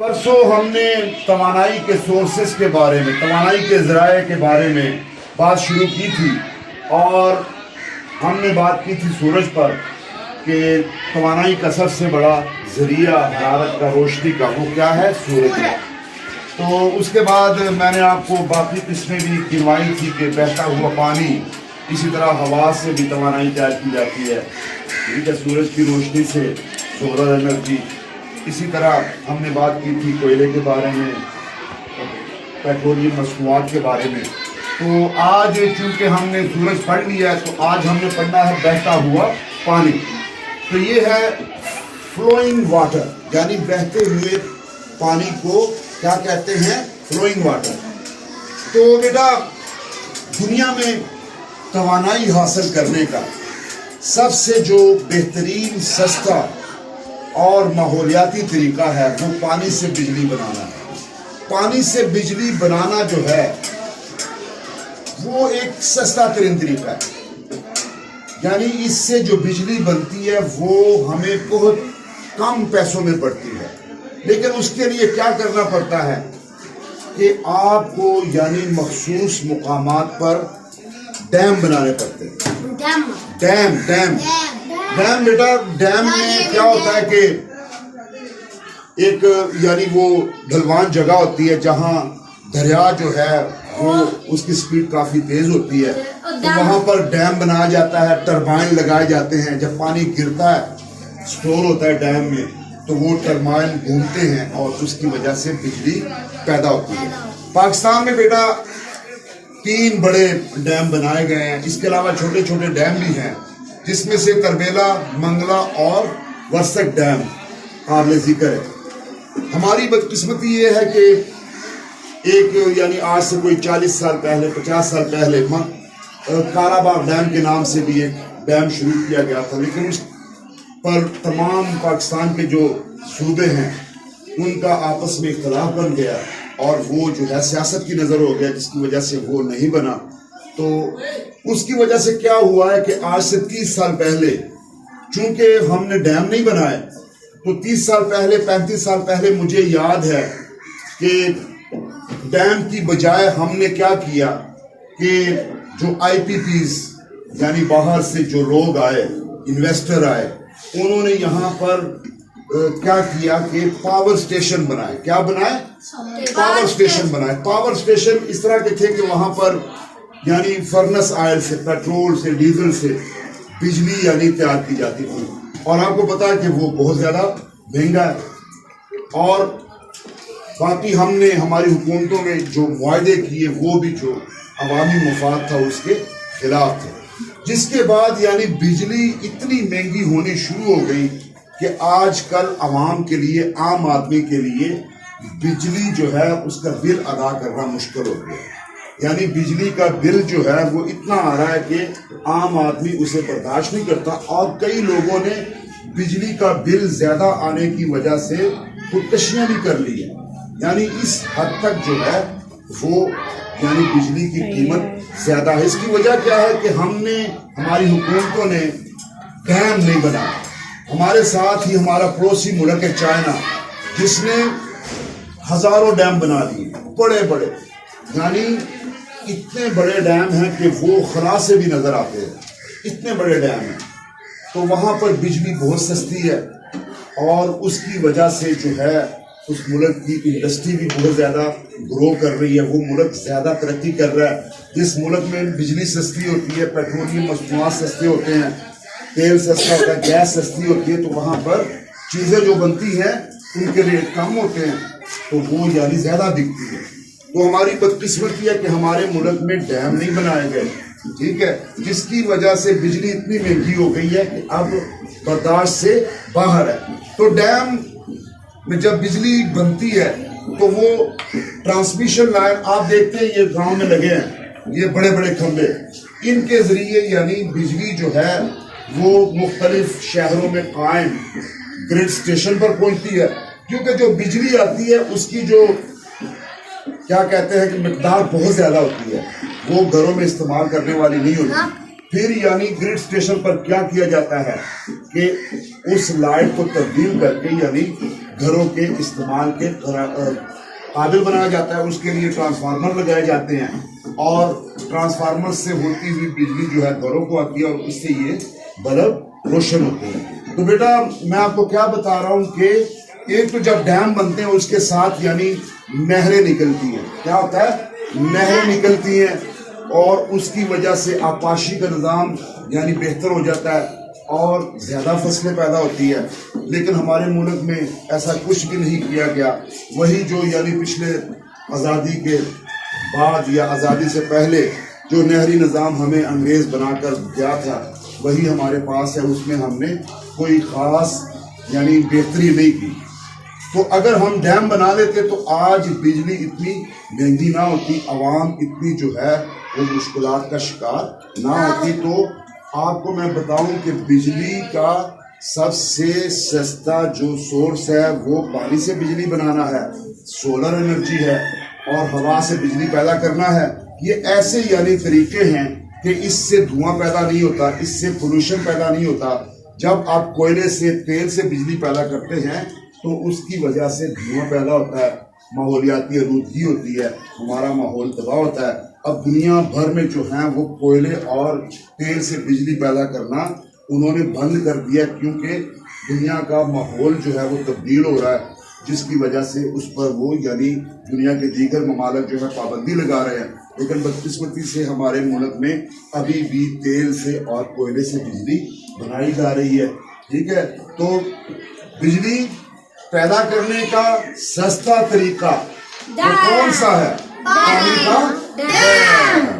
परसों हमने तवानाई के सोर्सेस के बारे में, तवानाई के ज़राए के बारे में बात शुरू की थी और हमने बात की थी सूरज पर कि तवानाई का सबसे बड़ा ज़रिया हरारत का, रोशनी का, वो क्या है? सूरज है। तो उसके बाद मैंने आपको बाकी किस्में भी गिनवाई थी कि बहता हुआ पानी, इसी तरह हवा से भी तवानाई तैयार की जाती है, ठीक है, सूरज की रोशनी से सोलर एनर्जी। इसी तरह हमने बात की थी कोयले के बारे में, पेट्रोलियम मसनूआत के बारे में। तो आज चूँकि हमने सूरज पढ़ लिया है तो आज हमने पढ़ना है बहता हुआ पानी। तो ये है फ्लोइंग वाटर, यानी बहते हुए पानी को क्या कहते हैं? Flowing water. तो बेटा दुनिया में तवानाई हासिल करने का सबसे जो बेहतरीन, सस्ता और माहौलियाती तरीका है वो पानी से बिजली बनाना है। पानी से बिजली बनाना जो है वो एक सस्ता तरीन तरीका है, यानी इससे जो बिजली बनती है वो हमें बहुत कम पैसों में पड़ती है। लेकिन उसके लिए क्या करना पड़ता है कि आपको यानी मखसूस मुकामात पर डैम बनाने पड़ते हैं। डैम बेटा, डैम में क्या होता है कि एक यानी वो ढलवान जगह होती है जहाँ दरिया जो है वो उसकी स्पीड काफ़ी तेज़ होती है, तो वहाँ पर डैम बनाया जाता है, टरबाइन लगाए जाते हैं। जब पानी गिरता है, स्टोर होता है डैम में, तो वो टरबाइन घूमते हैं और उसकी वजह से बिजली पैदा होती है। पाकिस्तान में बेटा 3 बड़े डैम बनाए गए हैं, इसके अलावा छोटे छोटे डैम भी हैं, जिसमें से तरबेला, मंगला और वर्सक डैम काबिल ज़िक्र है। हमारी बदकिस्मती ये है कि एक यानी आज से कोई 40 साल पहले, 50 साल पहले काराबाग डैम के नाम से भी एक डैम शुरू किया गया था, लेकिन उस पर तमाम पाकिस्तान के जो सूबे हैं उनका आपस में इख्तलाफ बन गया और वो जो है सियासत की नज़र हो गया, जिसकी वजह से वो नहीं बना। तो उसकी वजह से क्या हुआ है कि आज से 30 साल पहले चूंकि हमने डैम नहीं बनाए, तो 30 साल पहले, 35 साल पहले मुझे याद है कि डैम की बजाय हमने क्या किया कि जो IPPs यानी बाहर से जो लोग आए, इन्वेस्टर आए, उन्होंने यहाँ पर क्या किया कि पावर स्टेशन बनाए। क्या बनाए? पावर स्टेशन बनाए। पावर स्टेशन इस तरह के थे कि वहाँ पर यानी फर्नेस ऑयल से, पेट्रोल से, डीजल से बिजली यानी तैयार की जाती थी, और आपको पता है कि वो बहुत ज़्यादा महंगा है। और बाकी हमने हमारी हुकूमतों में जो मुआहदे किए वो भी जो अवामी मफाद था उसके खिलाफ थे, जिसके बाद यानी बिजली इतनी महंगी होनी शुरू हो गई कि आजकल आवाम के लिए, आम आदमी के लिए बिजली जो है उसका बिल अदा करना मुश्किल हो गया। यानी बिजली का बिल जो है वो इतना आ रहा है कि आम आदमी उसे बर्दाश्त नहीं करता, और कई लोगों ने बिजली का बिल ज़्यादा आने की वजह से खुदकशियाँ भी कर ली है। यानी इस हद तक जो है वो यानी बिजली की कीमत ज़्यादा है। इसकी वजह क्या है कि हमने, हमारी हुकूमतों ने डैम नहीं बनाया। हमारे साथ ही हमारा पड़ोसी मुल्क है चाइना, जिसने हज़ारों डैम बना दिए, बड़े बड़े, यानी इतने बड़े डैम हैं कि वो खला से भी नज़र आते हैं, इतने बड़े डैम हैं। तो वहाँ पर बिजली बहुत सस्ती है और उसकी वजह से जो है उस मुल्क की इंडस्ट्री भी बहुत ज़्यादा ग्रो कर रही है, वो मुल्क ज़्यादा तरक्की कर रहा है। जिस मुल्क में बिजली सस्ती होती है, पेट्रोलियम मसनूआत सस्ते होते हैं, तेल सस्ता होता है, गैस सस्ती होती है, तो वहाँ पर चीज़ें जो बनती हैं उनके रेट कम होते हैं, तो वो यानी ज़्यादा बिकती है। तो हमारी बदकिस्मती है कि हमारे मुल्क में डैम नहीं बनाए गए, ठीक है, जिसकी वजह से बिजली इतनी महंगी हो गई है कि अब बर्दाश्त से बाहर है। तो डैम में जब बिजली बनती है तो वो ट्रांसमिशन लाइन आप देखते हैं ये गांव में लगे हैं, ये बड़े बड़े खंभे, इनके ज़रिए यानी बिजली जो है वो मुख्तलिफ शहरों में कायम ग्रिड स्टेशन पर पहुंचती है। क्योंकि जो बिजली आती है उसकी जो क्या कहते हैं कि मिकदार बहुत ज़्यादा होती है, वो घरों में इस्तेमाल करने वाली नहीं होती। फिर यानी ग्रिड स्टेशन पर क्या किया जाता है कि उस लाइट को तब्दील करके यानी گھروں کے استعمال کے قابل بنایا جاتا ہے. اس کے لیے ٹرانسفارمر لگائے جاتے ہیں اور ٹرانسفارمر سے ہوتی ہوئی بجلی جو ہے گھروں کو آتی ہے اور اس سے یہ بلب روشن ہوتے ہیں. تو بیٹا میں آپ کو کیا بتا رہا ہوں کہ ایک تو جب ڈیم بنتے ہیں اس کے ساتھ یعنی نہریں نکلتی ہیں. کیا ہوتا ہے؟ نہریں نکلتی ہیں اور اس کی وجہ سے آبپاشی کا نظام یعنی بہتر ہو جاتا ہے اور زیادہ فصلیں پیدا ہوتی ہے. لیکن ہمارے ملک میں ایسا کچھ بھی نہیں کیا گیا. وہی جو یعنی پچھلے آزادی کے بعد یا آزادی سے پہلے جو نہری نظام ہمیں انگریز بنا کر دیا تھا وہی ہمارے پاس ہے. اس میں ہم نے کوئی خاص یعنی بہتری نہیں کی. تو اگر ہم ڈیم بنا لیتے تو آج بجلی اتنی مہنگی نہ ہوتی, عوام اتنی جو ہے وہ مشکلات کا شکار نہ ہوتی. تو آپ کو میں بتاؤں کہ بجلی کا سب سے سستا جو سورس ہے وہ پانی سے بجلی بنانا ہے, سولر انرجی ہے اور ہوا سے بجلی پیدا کرنا ہے. یہ ایسے یعنی طریقے ہیں کہ اس سے دھواں پیدا نہیں ہوتا, اس سے پولوشن پیدا نہیں ہوتا. جب آپ کوئلے سے تیل سے بجلی پیدا کرتے ہیں تو اس کی وجہ سے دھواں پیدا ہوتا ہے, ماحولیاتی آلودگی ہوتی ہے, ہمارا ماحول تباہ ہوتا ہے. اب دنیا بھر میں جو ہیں وہ کوئلے اور تیل سے بجلی پیدا کرنا انہوں نے بند کر دیا کیونکہ دنیا کا ماحول جو ہے وہ تبدیل ہو رہا ہے, جس کی وجہ سے اس پر وہ یعنی دنیا کے دیگر ممالک جو ہے پابندی لگا رہے ہیں. لیکن بدقسمتی سے ہمارے ملک میں ابھی بھی تیل سے اور کوئلے سے بجلی بنائی جا رہی ہے. ٹھیک ہے, تو بجلی پیدا کرنے کا سستا طریقہ وہ کون سا ہے؟ پانی کا ڈیم.